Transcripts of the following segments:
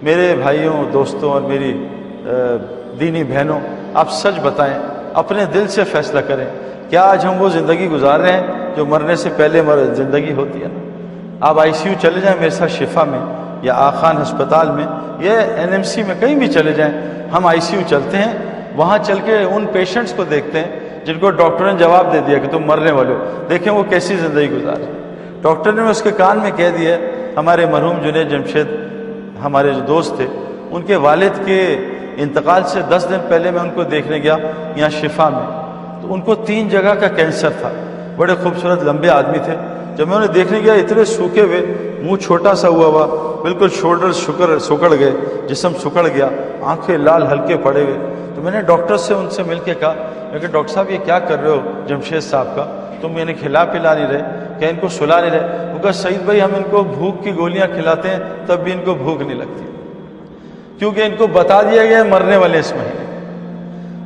میرے بھائیوں دوستوں اور میری دینی بہنوں، آپ سچ بتائیں، اپنے دل سے فیصلہ کریں، کیا آج ہم وہ زندگی گزار رہے ہیں جو مرنے سے پہلے زندگی ہوتی ہے نا؟ آپ آئی سی یو چلے جائیں میرے ساتھ، شفا میں یا آخان ہسپتال میں یا NMC میں، کہیں بھی چلے جائیں، ہم آئی سی یو چلتے ہیں، وہاں چل کے ان پیشنٹس کو دیکھتے ہیں جن کو ڈاکٹر نے جواب دے دیا کہ تم مرنے والے ہو، دیکھیں وہ کیسی زندگی گزار رہے ہیں۔ ڈاکٹر نے اس کے کان میں کہہ دیا، ہمارے مرحوم جنید جمشید ہمارے جو دوست تھے، ان کے والد کے انتقال سے 10 دن پہلے میں ان کو دیکھنے گیا یہاں شفا میں، تو ان کو 3 جگہ کا کینسر تھا، بڑے خوبصورت لمبے آدمی تھے۔ جب میں انہیں دیکھنے گیا اتنے سوکھے ہوئے، منہ چھوٹا سا ہوا، بالکل شولڈر سکڑ گئے، جسم سکڑ گیا، آنکھیں لال ہلکے پڑے ہوئے۔ تو میں نے ڈاکٹر سے ان سے مل کے کہا کہ ڈاکٹر صاحب یہ کیا کر رہے ہو جمشید صاحب کا، تم انہیں کھلا پلا نہیں رہے، کیا ان کو سلا نہیں رہے؟ وہ کہا سعید بھائی ہم ان کو بھوک کی گولیاں کھلاتے ہیں تب بھی ان کو بھوک نہیں لگتی، کیونکہ ان کو بتا دیا گیا ہے مرنے والے اس مہینے۔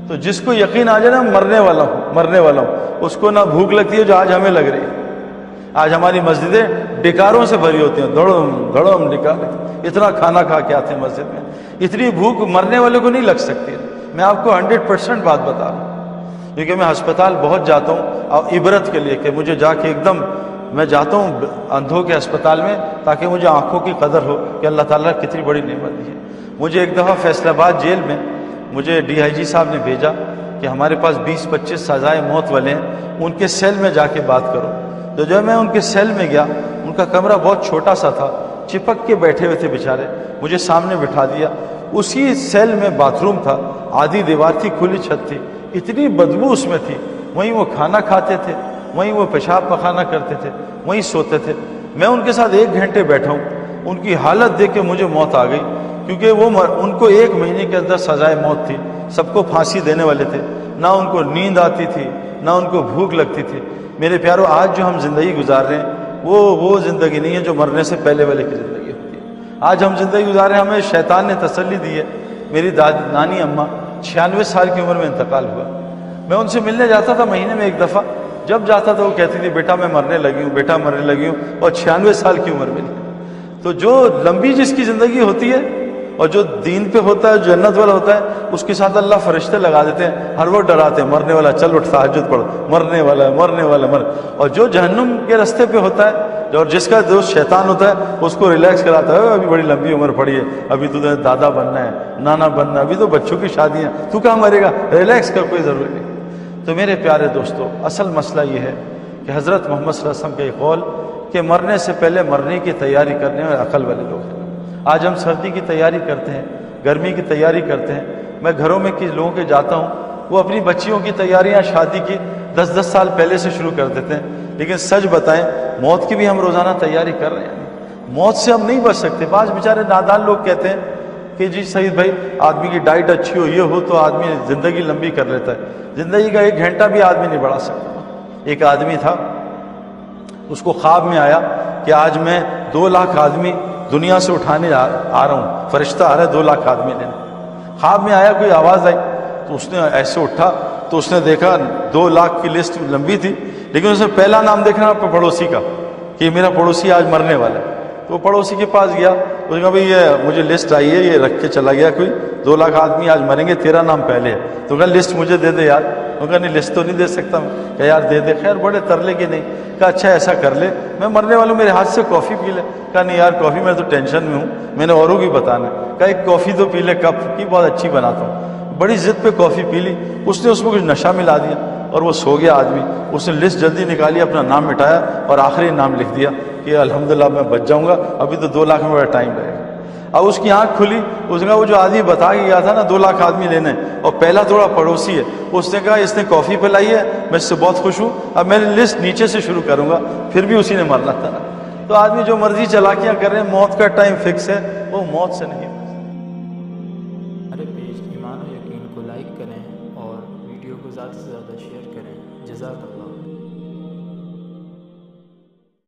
تو جس کو یقین آ جائے نا مرنے والا ہوں، اس کو نہ بھوک لگتی ہے جو آج ہمیں لگ رہی ہے۔ آج ہماری مسجدیں ڈکاروں سے بھری ہوتی ہیں، دھڑم ڈکار، اتنا کھانا کھا کے آتے ہیں مسجد میں، اتنی بھوک مرنے والے کو نہیں لگ سکتی ہے۔ میں آپ کو 100% بات بتا رہا ہوں، کیونکہ میں ہسپتال بہت جاتا ہوں اور عبرت کے لیے، کہ مجھے جا کے ایک دم میں جاتا ہوں اندھوں کے اسپتال میں تاکہ مجھے آنکھوں کی قدر ہو کہ اللہ تعالیٰ کتنی بڑی نعمت دی ہے۔ مجھے ایک دفعہ فیصل آباد جیل میں مجھے DIG صاحب نے بھیجا کہ ہمارے پاس 20-25 سزائے موت والے ہیں، ان کے سیل میں جا کے بات کرو۔ تو جب میں ان کے سیل میں گیا، ان کا کمرہ بہت چھوٹا سا تھا، چپک کے بیٹھے ہوئے تھے بیچارے، مجھے سامنے بٹھا دیا۔ اسی سیل میں باتھ روم تھا، آدھی دیوار تھی، کھلی چھت تھی، اتنی بدبو اس میں تھی، وہیں وہ کھانا کھاتے تھے، وہیں وہ پیشاب پخانہ کرتے تھے، وہیں سوتے تھے۔ میں ان کے ساتھ 1 گھنٹے بیٹھا ہوں، ان کی حالت دیکھ کے مجھے موت آ گئی، کیونکہ ان کو 1 مہینے کے اندر سزائے موت تھی، سب کو پھانسی دینے والے تھے، نہ ان کو نیند آتی تھی نہ ان کو بھوک لگتی تھی۔ میرے پیارو، آج جو ہم زندگی گزار رہے ہیں وہ زندگی نہیں ہے جو مرنے سے پہلے والے کی زندگی ہوتی ہے۔ آج ہم زندگی گزار رہے ہیں، ہمیں شیطان نے تسلی دی ہے۔ میری نانی اماں 96 سال کی عمر میں انتقال ہوا، میں ان سے ملنے جاتا تھا مہینے میں 1 دفعہ، جب جاتا تھا وہ کہتی تھی بیٹا میں مرنے لگی ہوں، بیٹا مرنے لگی ہوں، اور 96 سال کی عمر میں نہیں۔ تو جو لمبی جس کی زندگی ہوتی ہے اور جو دین پہ ہوتا ہے، جنت والا ہوتا ہے، اس کے ساتھ اللہ فرشتے لگا دیتے ہیں، ہر وقت ڈراتے ہیں، مرنے والا چل اٹھ تہجد پڑھ، مرنے والا اور جو جہنم کے راستے پہ ہوتا ہے اور جس کا دوست شیطان ہوتا ہے، اس کو ریلیکس کراتا ہے، ابھی بڑی لمبی عمر پڑی ہے، ابھی تو دادا بننا ہے، نانا بننا ہے، ابھی تو بچوں کی شادیاں، تو کہاں مرے گا، ریلیکس کر، کوئی ضروری نہیں۔ تو میرے پیارے دوستو، اصل مسئلہ یہ ہے کہ حضرت محمد صلی اللہ علیہ وسلم کا یہ قول کہ مرنے سے پہلے مرنے کی تیاری کرنے میں عقل والے لوگ ہیں۔ آج ہم سردی کی تیاری کرتے ہیں، گرمی کی تیاری کرتے ہیں، میں گھروں میں کسی لوگوں کے جاتا ہوں، وہ اپنی بچیوں کی تیاریاں شادی کی 10 سال پہلے سے شروع کر دیتے ہیں، لیکن سچ بتائیں موت کی بھی ہم روزانہ تیاری کر رہے ہیں۔ موت سے ہم نہیں بچ سکتے۔ بعض بیچارے نادان لوگ کہتے ہیں کہ جی سعید بھائی آدمی کی ڈائٹ اچھی ہو، یہ ہو تو آدمی زندگی لمبی کر لیتا ہے۔ زندگی کا 1 گھنٹہ بھی آدمی نہیں بڑھا سکتا۔ ایک آدمی تھا، اس کو خواب میں آیا کہ آج میں 2 لاکھ آدمی دنیا سے اٹھانے آ رہا ہوں، فرشتہ آ رہا ہے 2 لاکھ آدمی لینے۔ خواب میں آیا، کوئی آواز آئی تو اس نے ایسے اٹھا تو اس نے دیکھا 2 لاکھ کی لسٹ لمبی تھی، لیکن اس نے پہلا نام دیکھنا اپنے پڑوسی کا کہ میرا پڑوسی آج مرنے والا ہے۔ تو وہ پڑوسی کے پاس گیا، اس نے کہا بھائی یہ مجھے لسٹ آئی ہے، یہ رکھ کے چلا گیا کوئی 2 لاکھ آدمی آج مریں گے، تیرا نام پہلے ہے۔ تو کہا لسٹ مجھے دے دے یار۔ وہ کہا نہیں لسٹ تو نہیں دے سکتا میں۔ کہا یار دے دے۔ خیر بڑے ترلے کی نہیں، کہا اچھا ایسا کر لے میں مرنے والوں میرے ہاتھ سے کافی پی لے۔ کہا نہیں یار کافی میں تو ٹینشن میں ہوں، میں نے اوروں کی بتانا ہے۔ کہا ایک کافی تو پی لے، کپ کی بہت اچھی بناتا ہوں۔ بڑی ضد پہ کافی پی لی، اس نے اس میں کچھ نشہ ملا دیا اور وہ سو گیا آدمی۔ اس نے لسٹ جلدی نکالی، اپنا نام مٹایا اور آخری نام لکھ دیا کہ الحمدللہ میں بچ جاؤں گا، ابھی تو 2 لاکھ میں بڑا ٹائم لگے گا۔ اب اس کی آنکھ کھلی، اس نے کہا وہ جو آدمی بتا کے گیا تھا نا 2 لاکھ آدمی لینے، اور پہلا تھوڑا پڑوسی ہے، اس نے کہا اس نے کافی پلائی ہے، میں اس سے بہت خوش ہوں، اب میں لسٹ نیچے سے شروع کروں گا، پھر بھی اسی نے مرنا تھا نا۔ تو آدمی جو مرضی چالاکیاں کر رہے ہیں، موت کا ٹائم فکس ہے، وہ موت سے نہیں۔ ہمارے پیج ایمان و یقین کو لائک کریں اور ویڈیو کو زیادہ سے زیادہ شیئر کریں۔ جزاک اللہ۔